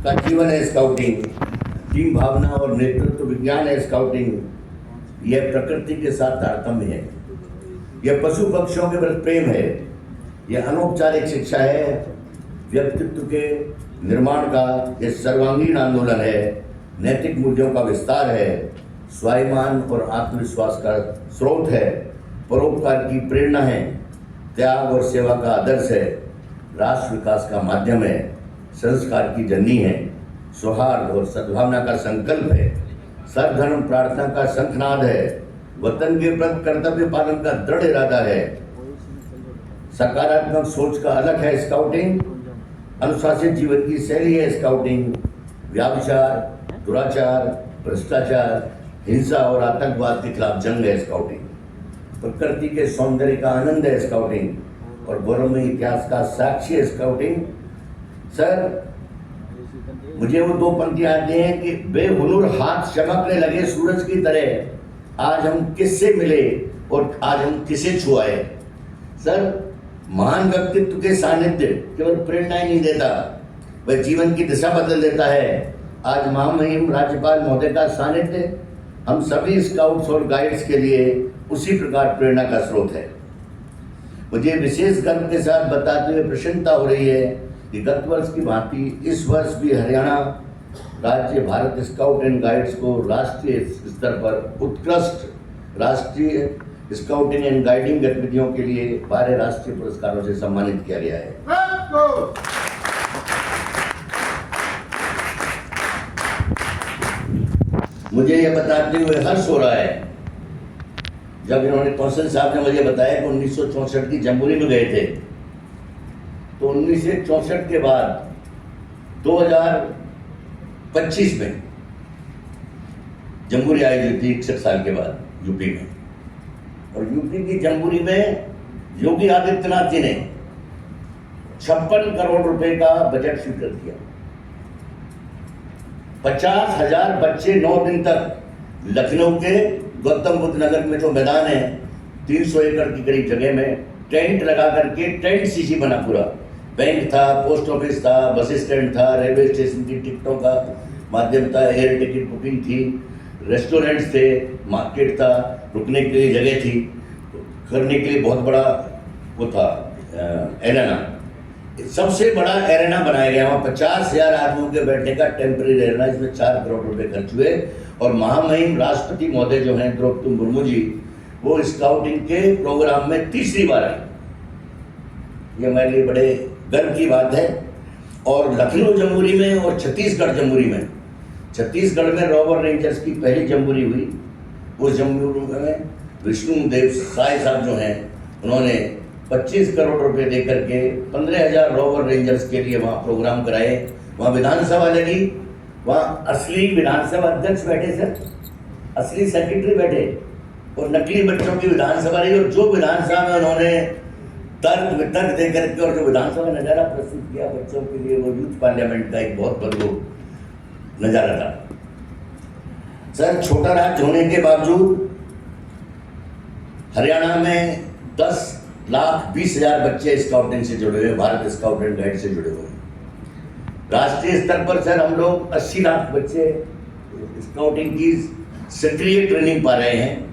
का जीवन है स्काउटिंग, टीम भावना और नेतृत्व विज्ञान है स्काउटिंग। यह प्रकृति के साथ तारतम्य है, यह पशु पक्षियों के प्रति प्रेम है, यह अनौपचारिक शिक्षा है, व्यक्तित्व के निर्माण का यह सर्वांगीण आंदोलन है, नैतिक मूल्यों का विस्तार है, स्वाभिमान और आत्मविश्वास का स्रोत है, परोपकार की प्रेरणा है, त्याग और सेवा का आदर्श है, राष्ट्र विकास का माध्यम है, संस्कार की जननी है, सौहार्द और सद्भावना का संकल्प है, सर्वधर्म प्रार्थना का शंखनाद है, वतन के प्रति कर्तव्य पालन का दृढ़ इरादा है, सकारात्मक सोच का अलग है स्काउटिंग, अनुशासित जीवन की शैली है स्काउटिंग, व्याभिचार, दुराचार, भ्रष्टाचार, हिंसा और आतंकवाद के खिलाफ जंग है स्काउटिंग, प्रकृति के सौंदर्य का आनंद है स्काउटिंग और गौरवमय इतिहास का साक्षी है स्काउटिंग। सर, मुझे वो दो पंक्तियां आती हैं कि बेहुनूर हाथ चमकने लगे सूरज की तरह, आज हम किससे मिले और आज हम किसे छुआए। सर, महान व्यक्तित्व के सानिध्य केवल प्रेरणा ही नहीं देता, वह जीवन की दिशा बदल देता है। आज महामहिम राज्यपाल महोदय का सानिध्य हम सभी स्काउट्स और गाइड्स के लिए उसी प्रकार प्रेरणा का स्रोत है। मुझे विशेष गर्व के साथ बताते हुए प्रसन्नता हो रही है कि गत वर्ष की भांति इस वर्ष भी हरियाणा राज्य भारत स्काउट एंड गाइड्स को राष्ट्रीय स्तर पर उत्कृष्ट राष्ट्रीय स्काउटिंग एंड गाइडिंग गतिविधियों के लिए 12 राष्ट्रीय पुरस्कारों से सम्मानित किया गया है। मुझे यह बताते हुए हर्ष हो रहा है जब इन्होंने कौशल साहब ने मुझे बताया कि 1964 की जम्बूरी में गए थे, तो 1964 के बाद 2025 में जम्बूरी आयोजित थी 61 साल के बाद यूपी में, और यूपी की जम्बूरी में योगी आदित्यनाथ जी ने 56 करोड़ रुपए का बजट स्वीकृत किया। 50,000 बच्चे 9 दिन तक लखनऊ के गौतम बुद्ध नगर में जो मैदान है 300 एकड़ की करीब जगह में टेंट लगा करके, टेंट सीसी बना पूरा, बैंक था, पोस्ट ऑफिस था, बस स्टैंड था, रेलवे स्टेशन की टिकटों का माध्यम था, एयर टिकट बुकिंग थी, रेस्टोरेंट्स थे, मार्केट था, रुकने के लिए जगह थी, करने के लिए बहुत बड़ा वो था एरेना, सबसे बड़ा एरेना बनाया गया। वहाँ 50,000 आदमियों के बैठने का टेम्परेरी एरेना, इसमें 4 करोड़ रुपए खर्च हुए। और महामहिम राष्ट्रपति महोदय जो हैं द्रौपदी मुर्मू जी, वो स्काउटिंग के प्रोग्राम में तीसरी बार आए। ये मेरे लिए बड़े गर्व की बात है। और लखनऊ जम्बूरी में और छत्तीसगढ़ जम्बूरी में, छत्तीसगढ़ में रोवर रेंजर्स की पहली जम्बूरी हुई। उस जम्बूरी में विष्णु देव साय साहब जो हैं, उन्होंने 25 करोड़ रुपए दे करके 15,000 रोवर रेंजर्स के लिए वहाँ प्रोग्राम कराए। वहाँ विधानसभा लगी, वहाँ असली विधानसभा अध्यक्ष बैठे सर, असली सेक्रेटरी बैठे, और नकली बच्चों की विधानसभा रही। और जो विधानसभा में उन्होंने तर्क वितर्क दे करके और जो विधानसभा नज़ारा प्रस्तुत किया बच्चों के लिए, वो यूथ पार्लियामेंट का एक बहुत बड़ा नज़ारा था। सर, छोटा राज्य होने के बावजूद हरियाणा में 10,20,000 बच्चे स्काउटिंग से जुड़े हुए, भारत स्काउट एंड गाइड से जुड़े हुए हैं। राष्ट्रीय स्तर पर सर हम लोग 80 लाख बच्चे स्काउटिंग की सक्रिय ट्रेनिंग पा रहे हैं,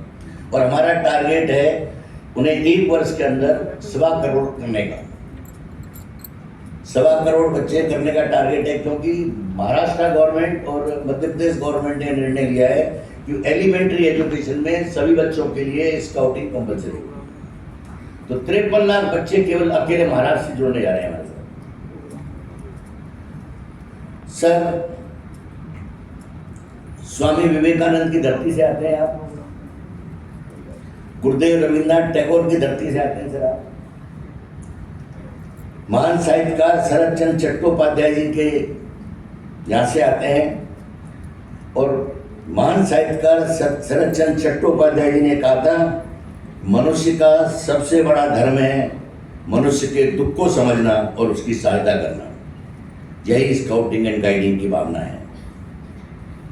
और हमारा टारगेट है उन्हें 1 वर्ष के अंदर 1.25 करोड़ करने का। 1.25 करोड़ बच्चे करने का टारगेट है, क्योंकि महाराष्ट्र गवर्नमेंट और मध्य प्रदेश गवर्नमेंट ने निर्णय लिया है कि एलिमेंट्री एजुकेशन में सभी बच्चों के लिए स्काउटिंग कंपलसरी है। तो 53 लाख बच्चे केवल अकेले महाराष्ट्र से जुड़ने जा रहे हैं हमारे साथ। सर, स्वामी विवेकानंद की धरती से आते हैं आप, गुरुदेव रविन्द्रनाथ टैगोर की धरती से आते हैं सर आप, महान साहित्यकार शरद चंद्र चट्टोपाध्याय जी के यहाँ से आते हैं। और महान साहित्यकार शरद चंद्र चट्टोपाध्याय जी ने कहा था, मनुष्य का सबसे बड़ा धर्म है मनुष्य के दुख को समझना और उसकी सहायता करना। यही स्काउटिंग एंड गाइडिंग की भावना है।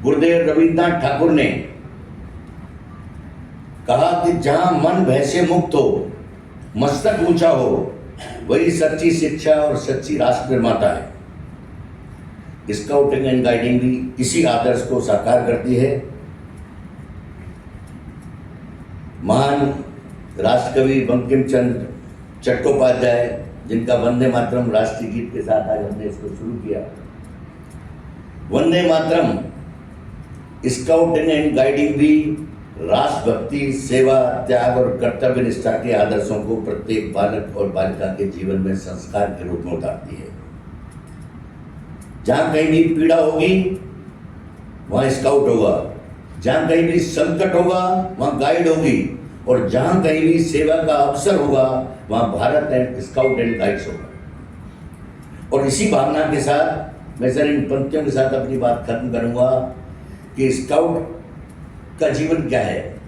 गुरुदेव रविन्द्रनाथ ठाकुर ने कहा कि जहां मन भय से मुक्त हो, मस्तक ऊंचा हो, वही सच्ची शिक्षा और सच्ची राष्ट्र निर्माता है। स्काउटिंग एंड गाइडिंग भी इसी आदर्श को साकार करती है। महान राष्ट्रकवि बंकिम चंद्र चट्टोपाध्याय, जिनका वंदे मातरम राष्ट्रीय गीत के साथ आज हमने इसको शुरू किया। Vande Mataram scouting and guiding भी राष्ट्रभक्ति, सेवा, त्याग और कर्तव्य निष्ठा के आदर्शों को प्रत्येक बालक और बालिका के जीवन में संस्कार के रूप में उतारती है। जहां कहीं भी पीड़ा होगी वहां स्काउट होगा, जहां कहीं भी संकट होगा वहां गाइड होगी, और जहां कहीं भी सेवा का अवसर होगा वहां Bharat and scout and guides होगा। और इसी भावना के साथ मैं सर इन पंक्तियों के साथ अपनी बात खत्म करूंगा कि स्काउट का जीवन क्या है,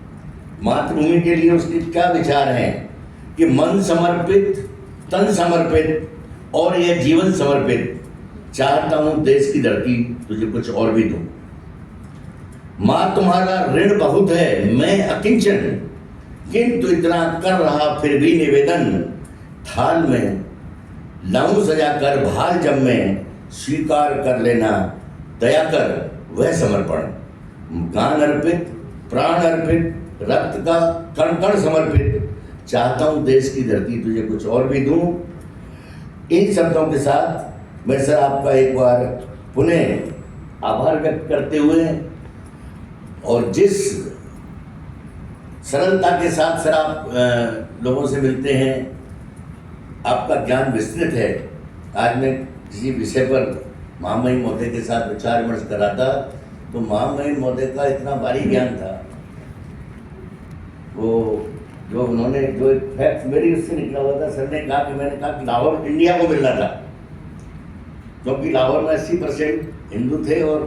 मातृभूमि के लिए उसके क्या विचार हैं कि मन समर्पित, तन समर्पित और यह जीवन समर्पित, चाहता हूं देश की धरती तुझे कुछ और भी दूं। मां तुम्हारा ऋण बहुत है, मैं अकिंचन, किंतु इतना कर रहा फिर भी निवेदन, थाल में लाऊं सजा कर भाल जब में, स्वीकार कर लेना दया कर वह समर्पण। गान अर्पित, प्राण अर्पित, रक्त का कण कण समर्पित, चाहता हूं देश की धरती तुझे कुछ और भी दूं। इन शब्दों के साथ मैं सर आपका एक बार पुनः आभार व्यक्त करते हुए, और जिस सरलता के साथ सर आप लोगों से मिलते हैं, आपका ज्ञान विस्तृत है। आज मैं किसी विषय पर महामहिम महोदय के साथ विचार विमर्श कर रहा था, तो महामहिम महोदय का इतना भारी ज्ञान था, वो जो उन्होंने जो एक फैक्ट मेरी उससे निकला हुआ था। सर ने कहा कि मैंने कहा कि लाहौर इंडिया को मिलना था, क्योंकि लाहौर में 80% हिंदू थे और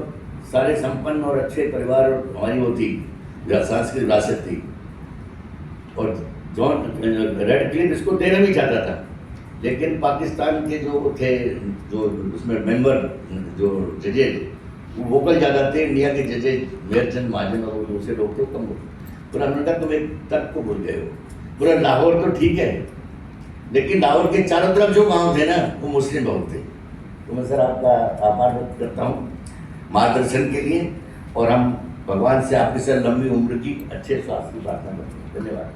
सारे संपन्न और अच्छे परिवार हमारी वो थी, सांस्कृतिक विरासत थी, और जॉन रेड क्लिफ इसको देना भी चाहता था, लेकिन पाकिस्तान के जो थे, जो उसमें मेंबर जो जजेज, वो वोकल ज़्यादा थे। इंडिया के जजेज मेहरचंद महाजन और दूसरे लोग थे कम। पूरा उन्होंने कहा तुम एक तर्क को भूल गए हो, पूरा लाहौर तो ठीक है, लेकिन लाहौर के चारों तरफ जो गाँव थे ना वो मुस्लिम बहुत थे। तो मैं सर आपका आभार व्यक्त करता हूँ मार्गदर्शन के लिए, और हम भगवान से आपकी सर लंबी उम्र की, अच्छे स्वास्थ्य की प्रार्थना करते हैं। धन्यवाद।